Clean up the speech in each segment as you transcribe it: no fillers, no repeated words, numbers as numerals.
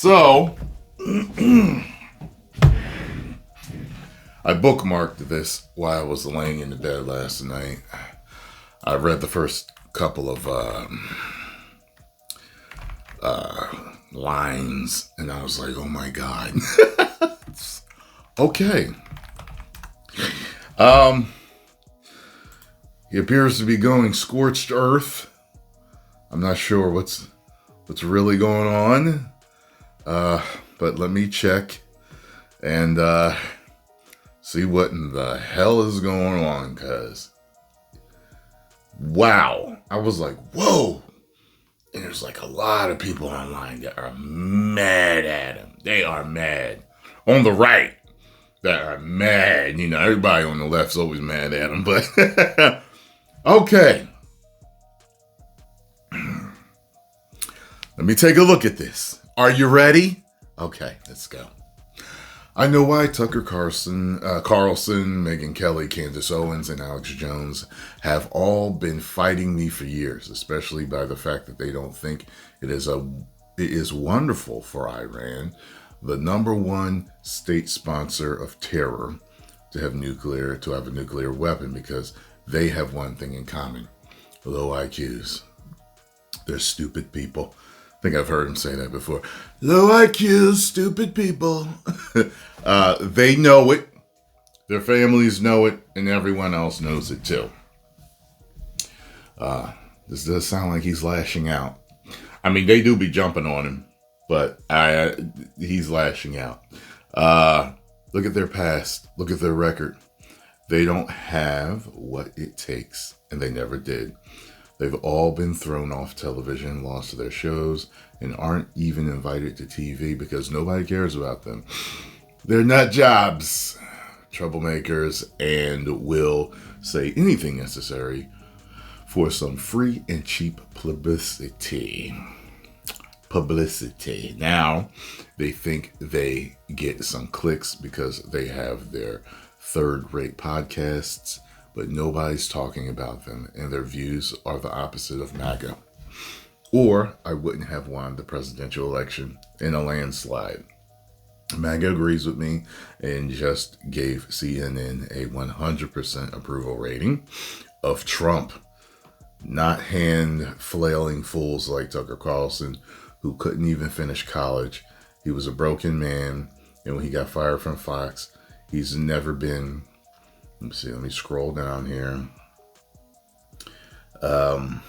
So, I bookmarked this while I was laying in the bed last night. I read the first couple of lines, and I was like, oh my God. Okay. He appears to be going scorched earth. I'm not sure what's really going on. But let me check and see what in the hell is going on, cause wow. I was like, whoa. And there's like a lot of people online that are mad at him. They are mad. On the right, that are mad. You know, everybody on the left's always mad at him, but okay. Let me take a look at this. Are you ready? Okay, let's go. I know why Tucker Carlson, Megyn Kelly, Candace Owens, and Alex Jones have all been fighting me for years, especially by the fact that they don't think it is wonderful for Iran, the number one state sponsor of terror, to have a nuclear weapon, because they have one thing in common: low IQs. They're stupid people. I think I've heard him say that before. Low IQ, stupid people. They know it. Their families know it. And everyone else knows it too. This does sound like he's lashing out. I mean, they do be jumping on him. But he's lashing out. Look at their past. Look at their record. They don't have what it takes. And they never did. They've all been thrown off television, lost their shows, and aren't even invited to TV because nobody cares about them. They're nut jobs, troublemakers, and will say anything necessary for some free and cheap publicity. Now, they think they get some clicks because they have their third-rate podcasts, but nobody's talking about them, and their views are the opposite of MAGA. Or I wouldn't have won the presidential election in a landslide. MAGA agrees with me and just gave CNN a 100% approval rating of Trump. Not hand-flailing fools like Tucker Carlson, who couldn't even finish college. He was a broken man, and when he got fired from Fox, he's never been... Let me scroll down here. The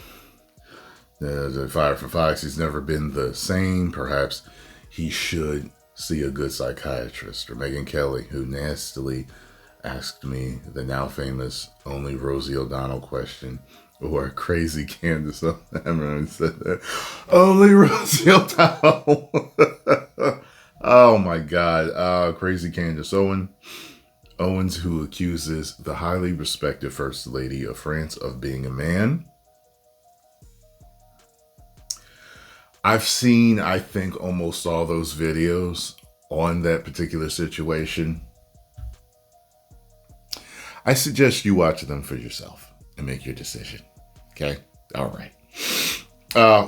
fire for Fox, he's never been the same. Perhaps he should see a good psychiatrist. Or Megyn Kelly, who nastily asked me the now famous only Rosie O'Donnell question. Or crazy Candace. I remember said that. Only Rosie O'Donnell. Oh my God. Crazy Candace Owens, who accuses the highly respected First Lady of France of being a man. I've seen, I think, almost all those videos on that particular situation. I suggest you watch them for yourself and make your decision. Okay? All right.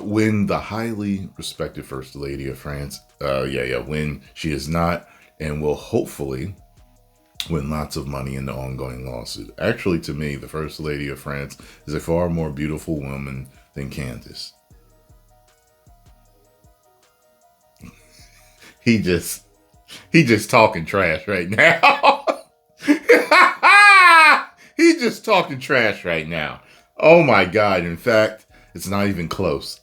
When the highly respected First Lady of France, when she is not and will hopefully win lots of money in the ongoing lawsuit. Actually, to me, the First Lady of France is a far more beautiful woman than Candace. He just talking trash right now. He's just talking trash right now. Oh my God. In fact, it's not even close.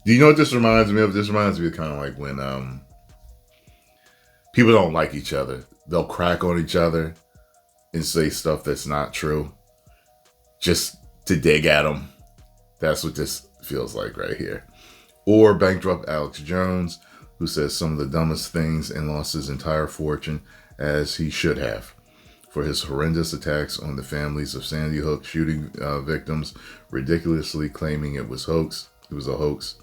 Do you know what this reminds me of? This reminds me of kind of like when people don't like each other. They'll crack on each other and say stuff that's not true just to dig at them. That's what this feels like right here. Or bankrupt Alex Jones, who says some of the dumbest things and lost his entire fortune, as he should have, for his horrendous attacks on the families of Sandy Hook shooting victims, ridiculously claiming it was a hoax.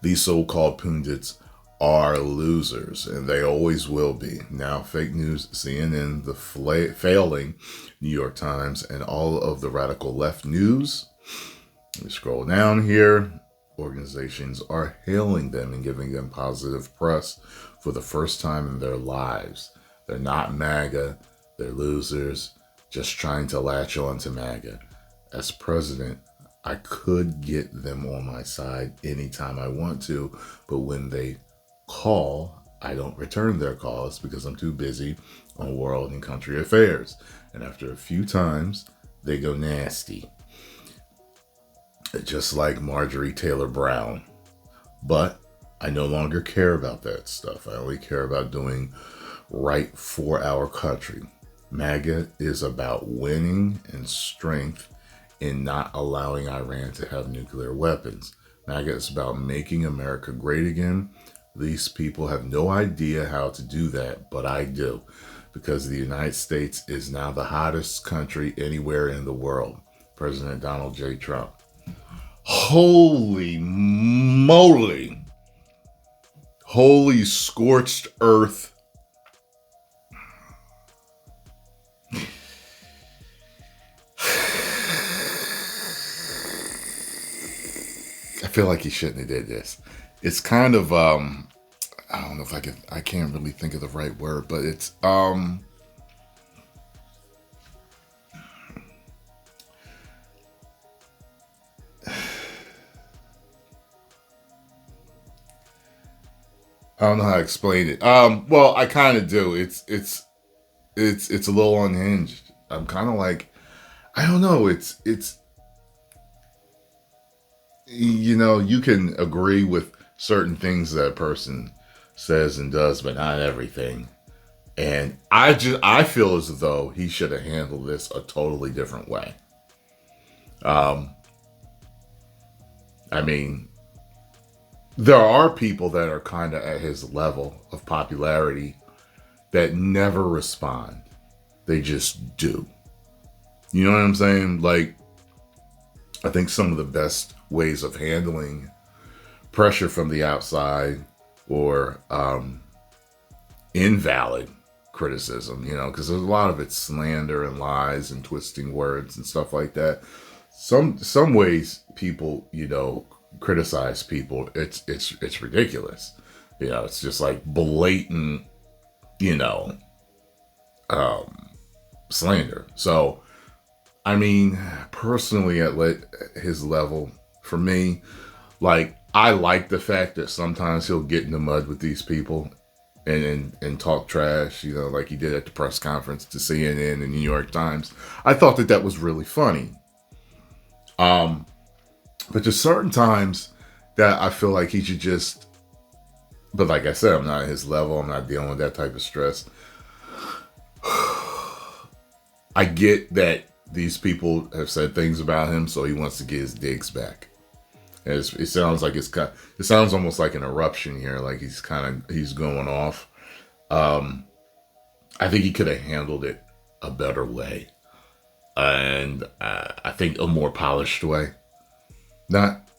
These so-called pundits are losers, and they always will be. Now, fake news, CNN, the failing New York Times, and all of the radical left news. Let me scroll down here. organizations are hailing them and giving them positive press for the first time in their lives. They're not MAGA, they're losers, just trying to latch on to MAGA. As president, I could get them on my side anytime I want to, but when they call, I don't return their calls because I'm too busy on world and country affairs. And after a few times, they go nasty. Just like Marjorie Taylor Brown. But I no longer care about that stuff. I only care about doing right for our country. MAGA is about winning and strength in not allowing Iran to have nuclear weapons. MAGA is about making America great again. These people have no idea how to do that, but I do. Because the United States is now the hottest country anywhere in the world. President Donald J. Trump. Holy moly. Holy scorched earth. I feel like he shouldn't have did this. It's kind of, I don't know if I can't really think of the right word, but it's, I don't know how to explain it. Well, I kind of do. It's a little unhinged. I'm kind of like, I don't know. It's, you know, you can agree with certain things that a person says and does, but not everything. And I feel as though he should have handled this a totally different way. I mean, there are people that are kind of at his level of popularity that never respond. They just do. You know what I'm saying? Like, I think some of the best ways of handling pressure from the outside or invalid criticism, you know, because there's a lot of it slander and lies and twisting words and stuff like that. Some ways people, you know, criticize people, it's ridiculous. You know, it's just like blatant, you know, slander. So, I mean, personally, at his level, for me, like, I like the fact that sometimes he'll get in the mud with these people and talk trash, you know, like he did at the press conference to CNN and New York Times. I thought that was really funny. But there's certain times that I feel like he should just, but like I said, I'm not at his level. I'm not dealing with that type of stress. I get that these people have said things about him, so he wants to get his digs back. And it sounds like it sounds almost like an eruption here, like he's going off. I think he could have handled it a better way, and I think a more polished way, not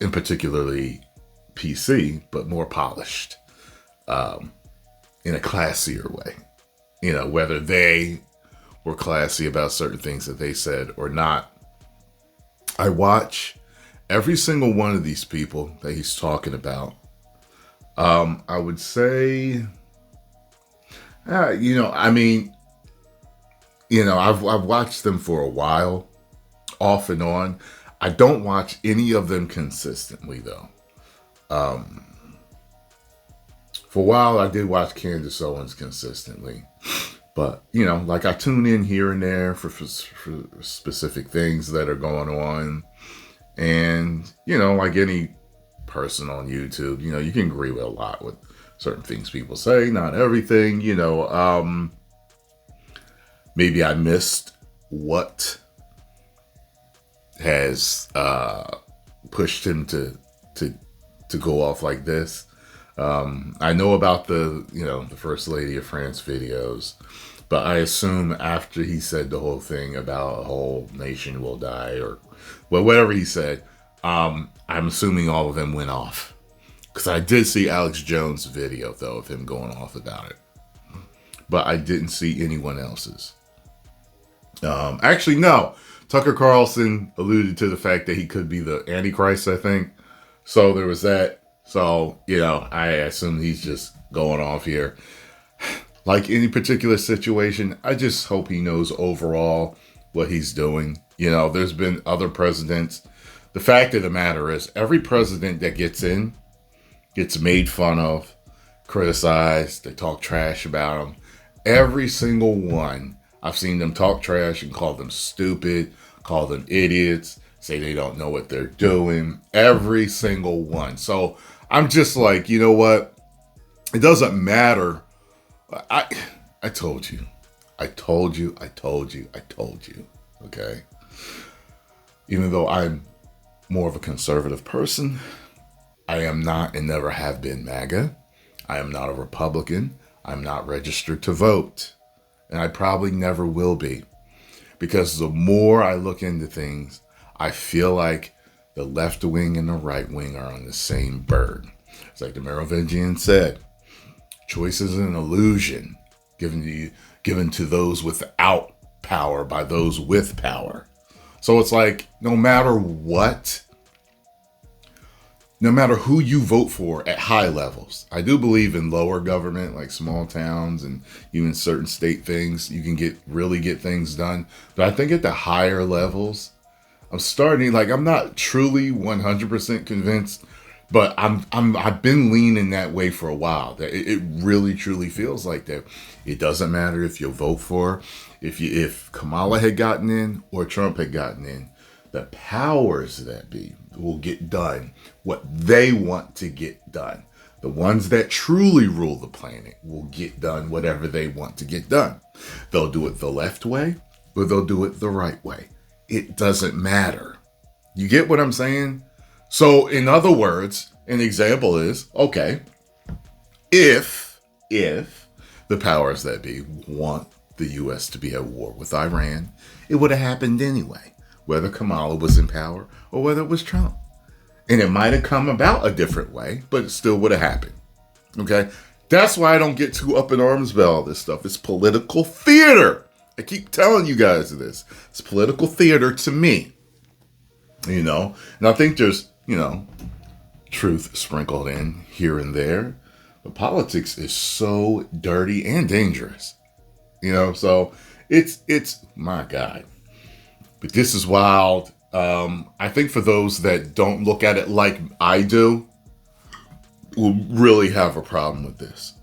in particularly PC, but more polished, in a classier way. You know, whether they were classy about certain things that they said or not. I watch every single one of these people that he's talking about. I would say, you know, I mean, you know, I've watched them for a while, off and on. I don't watch any of them consistently, though. For a while, I did watch Candace Owens consistently. But, you know, like I tune in here and there for specific things that are going on. And, you know, like any person on YouTube, you know, you can agree with a lot with certain things people say, not everything, you know. Maybe I missed what has pushed him to go off like this. I know about the First Lady of France videos, but I assume after he said the whole thing about a whole nation will die, or well, whatever he said, I'm assuming all of them went off. Because I did see Alex Jones' video, though, of him going off about it. But I didn't see anyone else's. Actually, no. Tucker Carlson alluded to the fact that he could be the Antichrist, I think. So there was that. So, I assume he's just going off here. Like any particular situation, I just hope he knows overall what he's doing. There's been other presidents. The fact of the matter is, every president that gets in gets made fun of, criticized, they talk trash about him. Every single one, I've seen them talk trash and call them stupid, call them idiots, say they don't know what they're doing. Every single one. So I'm just like, you know what? It doesn't matter. I told you. I told you. Okay? Even though I'm more of a conservative person, I am not and never have been MAGA. I am not a Republican. I'm not registered to vote. And I probably never will be. Because the more I look into things, I feel like the left wing and the right wing are on the same bird. It's like the Merovingian said, choice is an illusion given to those without power by those with power. So it's like, no matter what, no matter who you vote for at high levels, I do believe in lower government, like small towns and even certain state things, you can really get things done. But I think at the higher levels, I'm not truly 100% convinced, but I've been leaning that way for a while. That it really truly feels like that. It doesn't matter if you vote for, if Kamala had gotten in or Trump had gotten in, the powers that be will get done what they want to get done. The ones that truly rule the planet will get done whatever they want to get done. They'll do it the left way or they'll do it the right way. It doesn't matter. You get what I'm saying? So in other words, an example is, okay, if the powers that be want the U.S. to be at war with Iran, it would have happened anyway, whether Kamala was in power or whether it was Trump. And it might have come about a different way, but it still would have happened. Okay? That's why I don't get too up in arms about all this stuff. It's political theater. I keep telling you guys this. It's political theater to me. And I think there's, truth sprinkled in here and there. But politics is so dirty and dangerous. So it's my God. But this is wild. I think for those that don't look at it like I do, will really have a problem with this.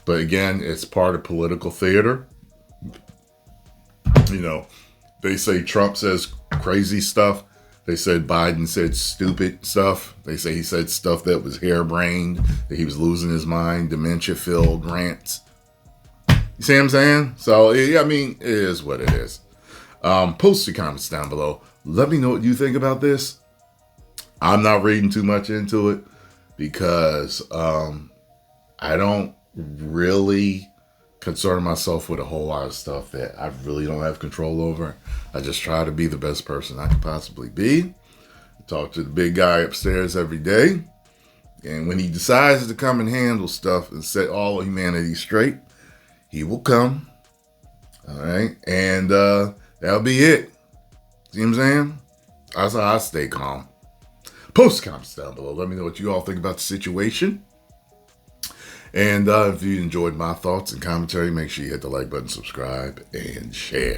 But again, it's part of political theater. They say Trump says crazy stuff. They said Biden said stupid stuff. They say he said stuff that was harebrained, that he was losing his mind, dementia-filled rants. You see what I'm saying? So, yeah, it is what it is. Post your comments down below. Let me know what you think about this. I'm not reading too much into it because I don't really concern myself with a whole lot of stuff that I really don't have control over. I just try to be the best person I can possibly be. I talk to the big guy upstairs every day. And when he decides to come and handle stuff and set all of humanity straight, he will come. All right. And that'll be it. See what I'm saying? That's how I stay calm. Post comments down below. Let me know what you all think about the situation. And if you enjoyed my thoughts and commentary, make sure you hit the like button, subscribe, and share.